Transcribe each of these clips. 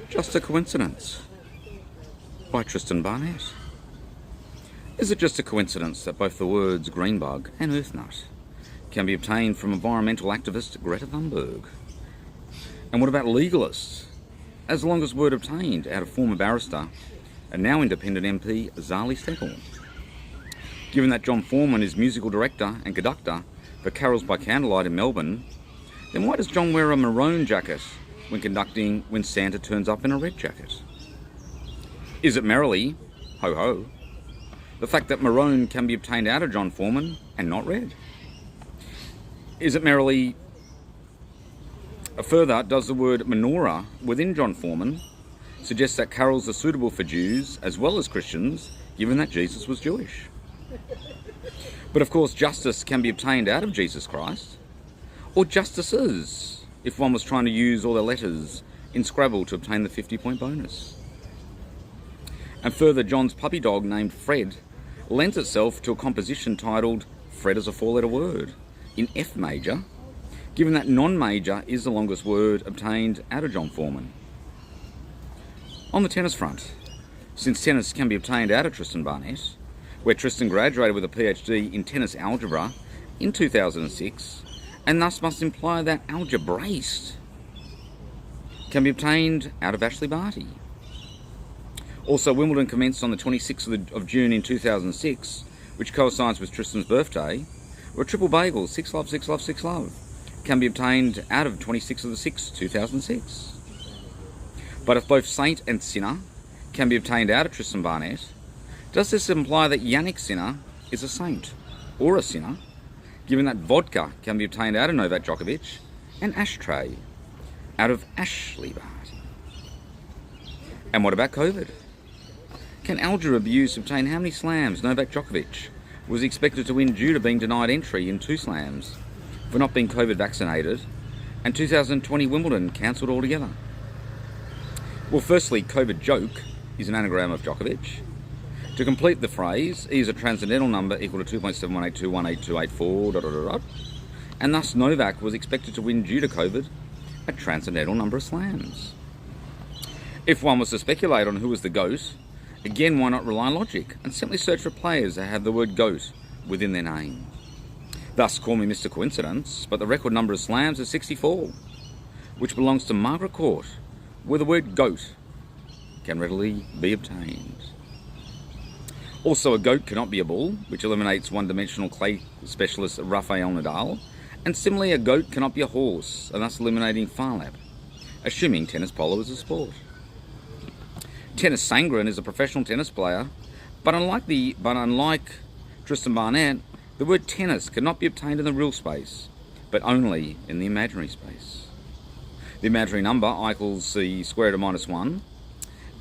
Just a Coincidence by Tristan Barnett. Is it just a coincidence that both the words greenbug and earthnut can be obtained from environmental activist Greta Thunberg? And what about legalists? As the longest word obtained out of former barrister and now independent MP Zali Steggall. Given that John Foreman is musical director and conductor for Carols by Candlelight in Melbourne, then why does John wear a maroon jacket when conducting when Santa turns up in a red jacket? Is it merely, ho ho, the fact that maroon can be obtained out of John Foreman and not red? Is it merely, further, does the word menorah within John Foreman suggest that carols are suitable for Jews as well as Christians, given that Jesus was Jewish? But of course, justice can be obtained out of Jesus Christ, or justices, if one was trying to use all their letters in Scrabble to obtain the 50-point bonus. And further, John's puppy dog named Fred lends itself to a composition titled Fred is a four-letter word in F major, given that non-major is the longest word obtained out of John Foreman. On the tennis front, since tennis can be obtained out of Tristan Barnett, where Tristan graduated with a PhD in tennis algebra in 2006, and thus must imply that algebraist can be obtained out of Ashley Barty. Also, Wimbledon commenced on the 26th of June in 2006, which coincides with Tristan's birthday, where a triple bagel, 6 love, 6 love, 6 love, can be obtained out of 26th of the 6th, 2006. But if both saint and sinner can be obtained out of Tristan Barnett, does this imply that Yannick Sinner is a saint or a sinner, given that vodka can be obtained out of Novak Djokovic and ashtray out of Ashley Barty? And what about COVID? Can algebra abuse obtain how many slams Novak Djokovic was expected to win due to being denied entry in 2 slams for not being COVID vaccinated, and 2020 Wimbledon cancelled altogether? Well, firstly, COVID joke is an anagram of Djokovic. To complete the phrase, E is a transcendental number equal to 2.718218284, ... and thus Novak was expected to win due to COVID a transcendental number of slams. If one was to speculate on who was the GOAT, again, why not rely on logic and simply search for players that have the word GOAT within their name? Thus, call me Mr. Coincidence, but the record number of slams is 64, which belongs to Margaret Court, where the word GOAT can readily be obtained. Also, a goat cannot be a bull, which eliminates one-dimensional clay specialist Rafael Nadal, and similarly a goat cannot be a horse, and thus eliminating Farlap, assuming tennis polo is a sport. Tennis Sangren is a professional tennis player, but unlike Tristan Barnett, the word tennis cannot be obtained in the real space, but only in the imaginary space. The imaginary number equals the square root of -1,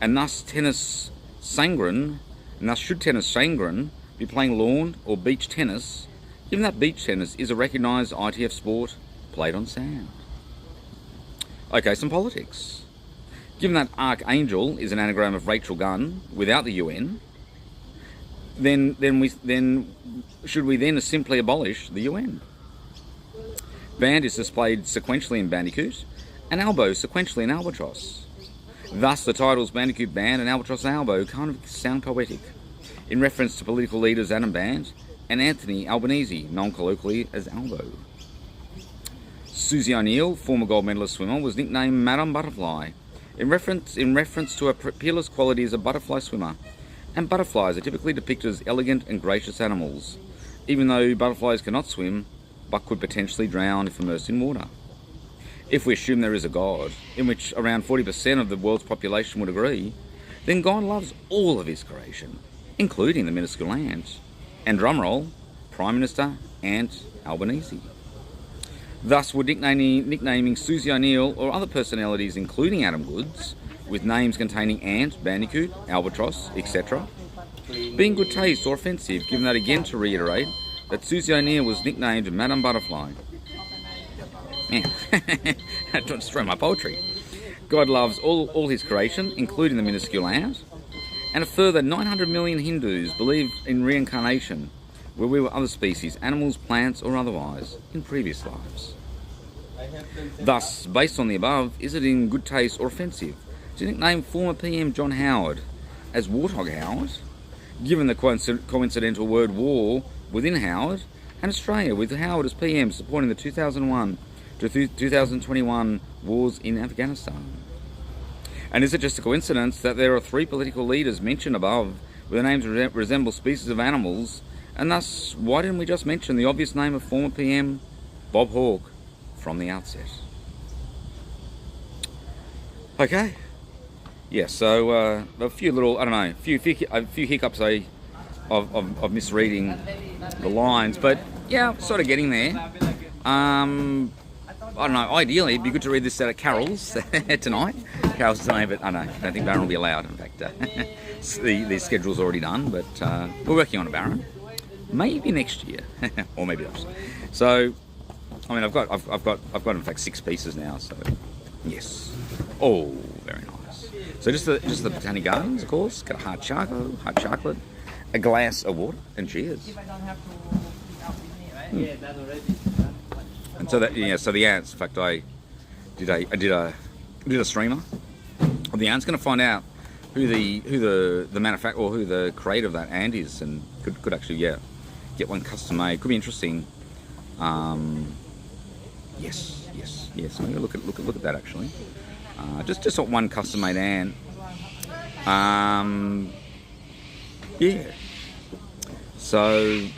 and thus Tennis Sangren, and thus should Tennis Sangren be playing lawn or beach tennis, given that beach tennis is a recognised ITF sport played on sand? Okay, some politics. Given that Archangel is an anagram of Rachel Gunn without the UN, then should we then simply abolish the UN? Band is displayed sequentially in Bandicoot, and elbow sequentially in Albatross. Thus, the titles Bandicoot Band and Albatross Elbow kind of sound poetic, in reference to political leaders Adam Band and Anthony Albanese, known colloquially as Albo. Susie O'Neill, former gold medalist swimmer, was nicknamed Madame Butterfly, in reference to her peerless quality as a butterfly swimmer, and butterflies are typically depicted as elegant and gracious animals, even though butterflies cannot swim, but could potentially drown if immersed in water. If we assume there is a God, in which around 40% of the world's population would agree, then God loves all of his creation, including the minuscule ant, and drumroll, Prime Minister Ant Albanese. Thus, would nicknaming Susie O'Neill or other personalities, including Adam Goods, with names containing Ant, Bandicoot, Albatross, etc., be in good taste or offensive, given that, again to reiterate, that Susie O'Neill was nicknamed Madame Butterfly? Man, don't destroy my poetry. God loves all his creation, including the minuscule ant, and a further 900 million Hindus believe in reincarnation, where we were other species, animals, plants, or otherwise, in previous lives. Thus, based on the above, is it in good taste or offensive do you nickname former PM John Howard as Warthog Howard, given the coincidental word war within Howard and Australia, with Howard as PM supporting the 2001 to 2021 wars in Afghanistan? And is it just a coincidence that there are 3 political leaders mentioned above with names that resemble species of animals, and thus why didn't we just mention the obvious name of former PM Bob Hawke from the outset? Okay. Yeah, so a few little, I don't know, a few hiccups of misreading the lines, but yeah, sort of getting there. I don't know, ideally it'd be good to read this out at Carol's tonight. Carol's tonight, but I don't think Baron will be allowed. In fact, the schedule's already done, but we're working on a Baron. Maybe next year, or maybe not. So, I mean, I've got in fact 6 pieces now. So, yes. Oh, very nice. So just the Botanic Gardens, of course. Got a hot chocolate, a glass of water, and cheers. And so so the ants. In fact, I did a streamer of the ants. Going to find out who the manufacturer or who the creator of that ant is, and could actually get one custom made. Could be interesting. Yes. I'm gonna look at that actually. Just one custom made ant. Yeah. So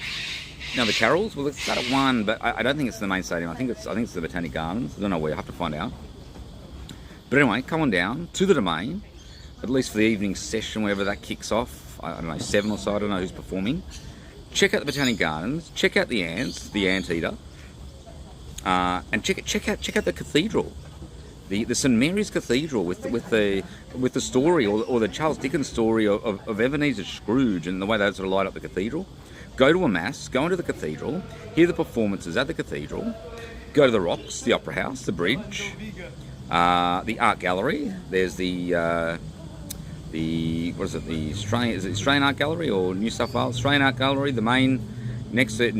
now the Carols. Well, let's start at 1, but I don't think it's the main stadium. I think it's the Botanic Gardens. I don't know where. I have to find out. But anyway, come on down to the Domain, at least for the evening session, whenever that kicks off. I don't know, 7 or so. I don't know who's performing. Check out the Botanic Gardens. Check out the ants, the anteater, and check out the cathedral, the St Mary's Cathedral with the story or the Charles Dickens story of Ebenezer Scrooge and the way they sort of light up the cathedral. Go to a mass, go into the cathedral, hear the performances at the cathedral, go to the Rocks, the Opera House, the Bridge, the Art Gallery. There's the Australian Art Gallery or New South Wales Australian Art Gallery, the main next to at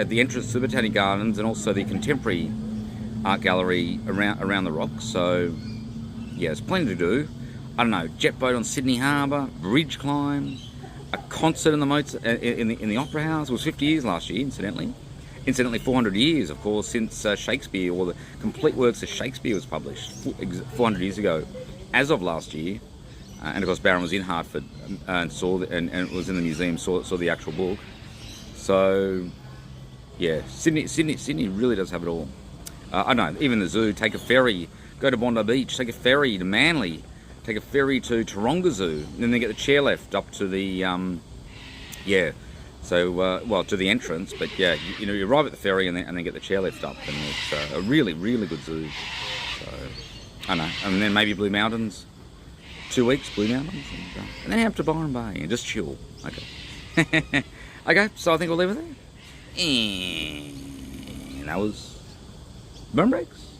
the entrance to the Botanic Gardens, and also the Contemporary Art Gallery around the Rocks. So yeah, there's plenty to do. I don't know, jet boat on Sydney Harbour, bridge climb, a concert in the Opera House. It was 50 years last year, incidentally. 400 years, of course, since Shakespeare, or the complete works of Shakespeare was published 400 years ago, as of last year. And of course, Baron was in Hartford and and was in the museum, saw the actual book. So, yeah, Sydney really does have it all. I don't know, even the zoo. Take a ferry, go to Bondi Beach. Take a ferry to Manly. Take a ferry to Taronga Zoo, and then they get the chairlift up to the to the entrance. But yeah, you arrive at the ferry and then get the chairlift up, and it's a really good zoo. So I don't know, and then maybe Blue Mountains. 2 weeks, Blue Mountains, and then out to Byron Bay and just chill. Okay. Okay, so I think we'll leave it there. And that was Burn Breaks.